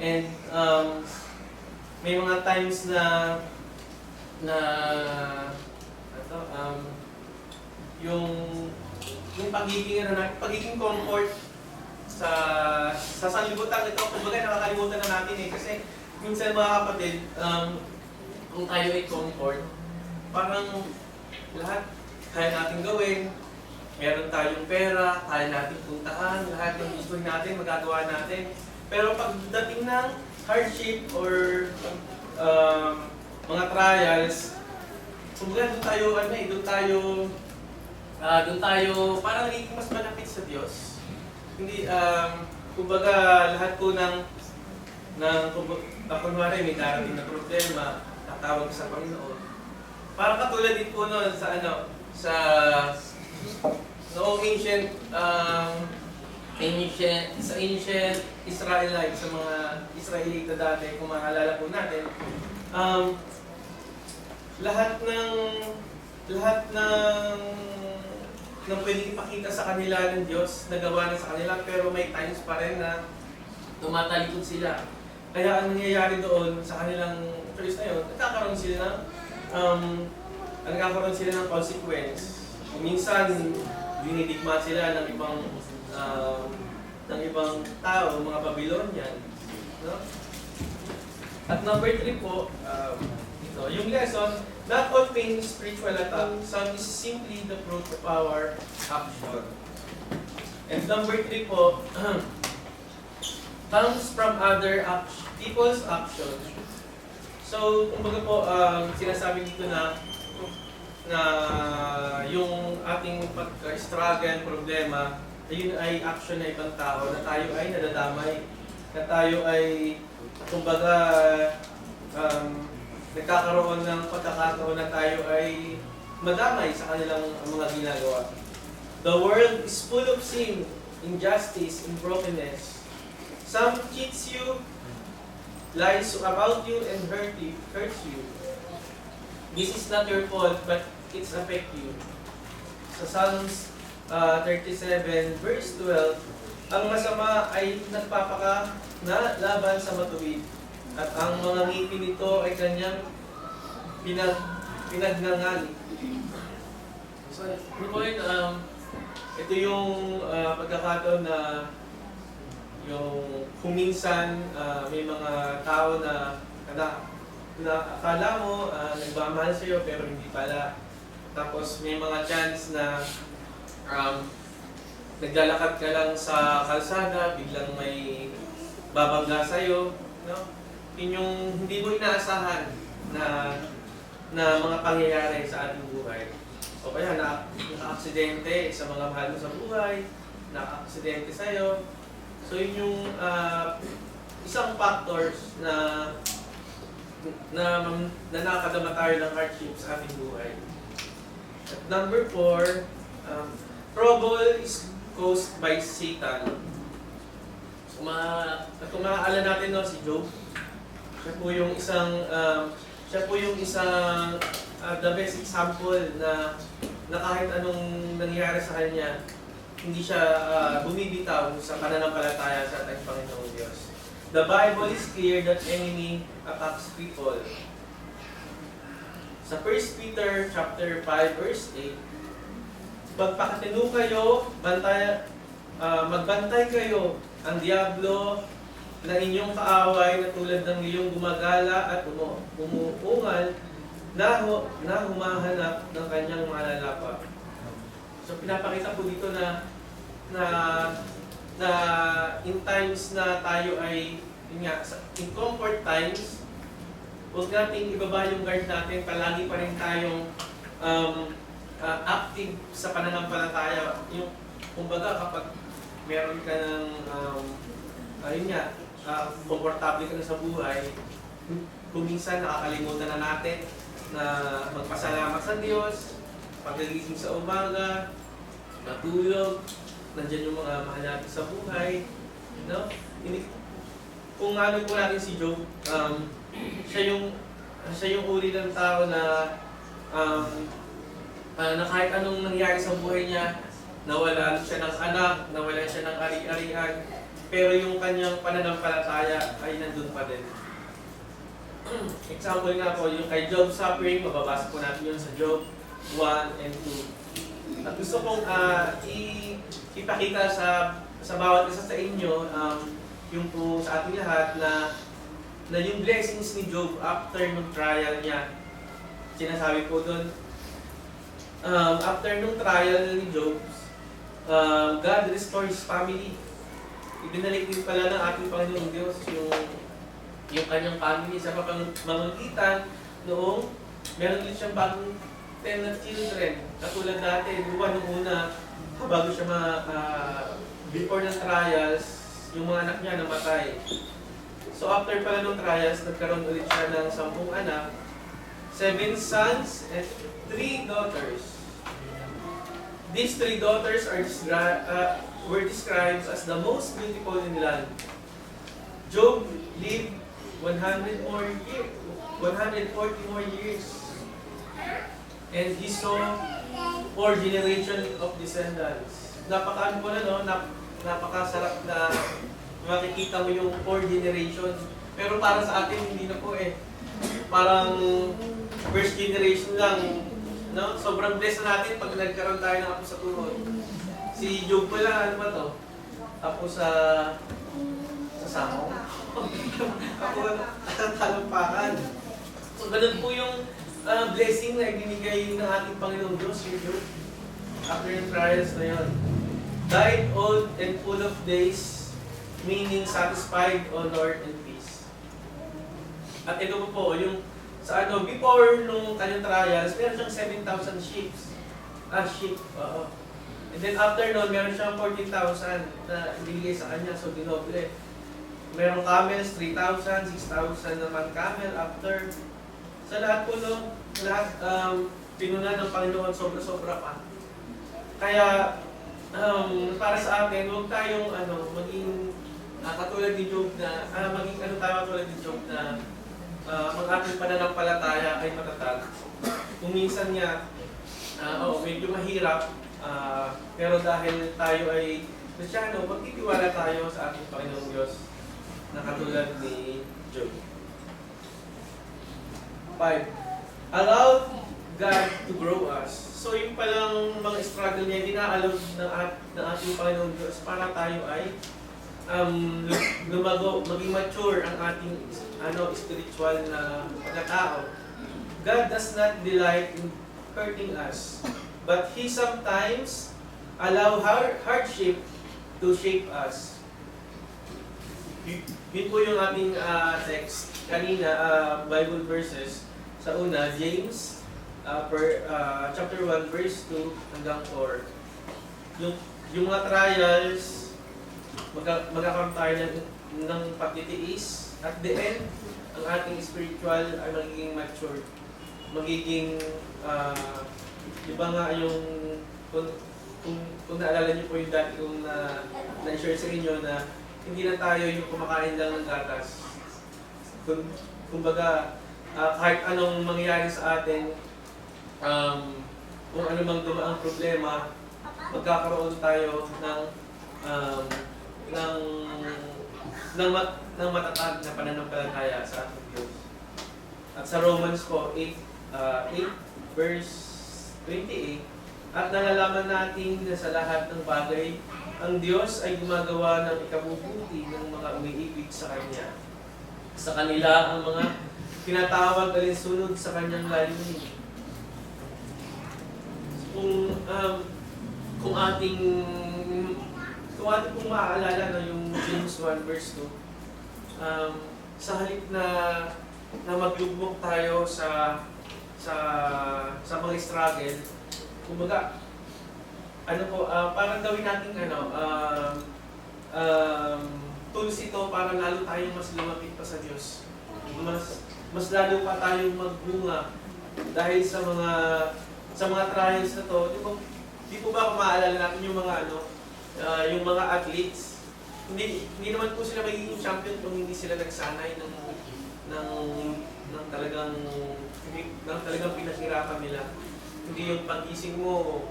And may mga times na ano, yung pagiging comfort sa sanlibutan ito, kumbaga nakakalimutan na natin eh. Kasi minsan mga kapatid, kung tayo ay comfort, parang lahat kaya natin gawin, meron tayong pera, kaya natin puntahan, lahat ng gusto natin, magagawa natin. Pero pagdating ng hardship or mga trials, kumbaga doon tayo parang nagiging mas malapit sa Diyos. Hindi, kumbaga lahat po kunwari may darating na problema, tatawag sa Panginoon. Parang katulad din po noon sa noong ancient Israelite, sa mga Israelita dati, kung maalala po natin, lahat ng pwedeng ipakita sa kanila ng Diyos, nagawa na sa kanila, pero may times pa rin na tumatalikod sila. Kaya ang nangyayari doon sa kanilang choice na yun, nagkakaroon sila ng consequence. Minsan, dinidigma sila ng ibang tao, mga Babylonian. No? At number 3 po, yung lesson, not all pain is spiritual attack. Some is simply the fruit of our action. And number 3 po, comes from other people's action. So, kumbaga po, sinasabi dito na yung ating pag-struggle, problema, yun ay action na ibang tao, na tayo ay nadadamay, na tayo ay, kumbaga, nagkakaroon ng pagkakataon na tayo ay madamay sa kanilang mga ginagawa. The world is full of sin, injustice, and brokenness. Some cheats you, lies about you, and hurts you. This is not your fault, but it's affect you. Sa Psalms 37 verse 12, ang masama ay nagpapaka na laban sa matuwid, at ang mga ngipin nito ay kanyang pinagnangal. So, ito yung pagkakataon na yung kuminsan may mga tao na akala mo nagmamahal sa'yo pero hindi pala. Tapos may mga chance na naglalakad ka lang sa kalsada, biglang may babangga sa'yo. No? Yun yung hindi mo inaasahan na mga pangyayari sa ating buhay. O kaya naka-aksidente sa mga mahal mo sa buhay, naka-aksidente sa'yo. So yun yung isang factors na nakakadama tayo ng hardship sa ating buhay. At number 4, trouble is caused by Satan. So, kung maaalala natin si Job, siya po yung isang the best example na kahit anong nangyari sa kanya, hindi siya bumibitaw sa pananampalataya sa ating Panginoong Diyos. The Bible is clear that enemy attacks people. Sa 1 Peter chapter 5 verse 8, pagpakatino kayo, magbantay kayo, ang diablo na inyong kaaway na tulad ng iyong gumagala at umuungal na humahanap ng kanyang malalapa. So pinapakita po dito na in times na tayo ay, in comfort times, huwag nating ibaba yung guard natin, palagi pa rin tayong active sa pananampalataya. Yung, kumbaga, kapag meron ka ng, komportable ka na sa buhay, kuminsan nakakalimutan na natin na magpasalamat sa Diyos, pagkagising sa umaga, matulog, nandiyan yung mga mahal natin sa buhay. No? Kung ano po natin si Job, siya yung uri ng tao na kahit anong nangyari sa buhay niya, nawalan siya ng anak, nawalan siya ng ari-arian, pero yung kanyang pananampalataya ay nandun ka din. Example nga po, yung kay Job suffering, mababasa po natin yun sa Job 1 and 2. At gusto kong ipakita sa bawat isa sa inyo, yung po sa ating lahat na yung blessings ni Job after nung trial niya. Sinasabi po doon, after nung trial ni Job, God restores his family. Ibinalik din pala ng ating Panginoong Diyos yung kanyang family sa pamamagitan noong meron din siyang bagong 10 na children. Katulad dati, buwan nung una, bago siya before ng trials, yung mga anak niya namatay. So after pala ng trials, nagkaroon ulit siya ng 10 anak, 7 sons and 3 daughters. These 3 daughters were described as the most beautiful in the land. Job lived 140 more years. And he saw 4 generations of descendants. Napaka-ano po na, no? Napakasarap na makikita mo yung 4 generations. Pero para sa atin, hindi na po eh. Parang first generation lang. No? Sobrang blessed na natin pag nagkaroon tayo ng apo sa tuhod. Si Job pala, ano ba to? Apo sa samong. Ako talampakan. So, ganun po yung blessing na ibinigay ng ating Panginoong Diyos, yung Job. After yung trials na yun. Died old and full of days, meaning satisfied, honor, and peace. At ito po, yung sa before nung kanyang trials, meron siyang 7,000 sheep. Oo. And then after nun, meron siyang 14,000 na ibigay sa kanya, so dinoble. Meron camels, 3,000, 6,000 naman camel after. Sa lahat po nung, pinuna ng Panginoon, sobra-sobra pa. Kaya, para sa atin, huwag tayong maging katulad ni Job na, katulad ni Job na ang ating pananampalataya ay matatag. Kung minsan nga, medyo mahirap, pero dahil tayo ay Kristiyano, magtitiwala tayo sa ating Panginoong Diyos na katulad ni Job. 5. Allow God to grow us. So yung palang mga struggle niya, dinaallow ng ating Panginoong Diyos para tayo ay lumago, maging mature ang ating spiritual na pagkatao. God does not delight in hurting us, but He sometimes allow hardship to shape us. Yun po yung ating text kanina, Bible verses. Sa una, James chapter 1 verse 2 hanggang 4. Yung mga trials, magkakaroon tayo ng pagtitiis. At the end, ang ating spiritual ay magiging mature. Magiging, di ba nga yung, kung naalala niyo po yung dati kong na-share sa inyo na hindi na tayo yung kumakain lang ng gatas. Kumbaga, kahit anong mangyayari sa atin, kung ano mang dumaang problema, magkakaroon tayo ng matatag na pananampalataya sa ating Diyos. At sa Romans po, 8 verse 28, at nalalaman natin na sa lahat ng bagay, ang Diyos ay gumagawa ng ikabubuti ng mga umiibig sa Kanya. Sa kanila ang mga tinatawag alinsunod sa Kanyang layunin. Kung ating pong maaalala na yung James 1 verse 2, sa halip na maglugmok tayo sa mga struggle, kumbaga, parang gawin natin tools ito para lalo tayong mas lumapit pa sa Diyos. Mas lalo pa tayong magbunga dahil sa mga trials na to. Di po ba kung maaalala natin yung mga yung mga athletes, hindi naman po sila magiging champion kung hindi sila nagsanay ng talagang pinaghirapan nila. Hindi yung pag-ising mo,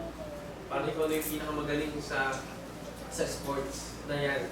parang ikaw na yung pinakamagaling sa sports na yan.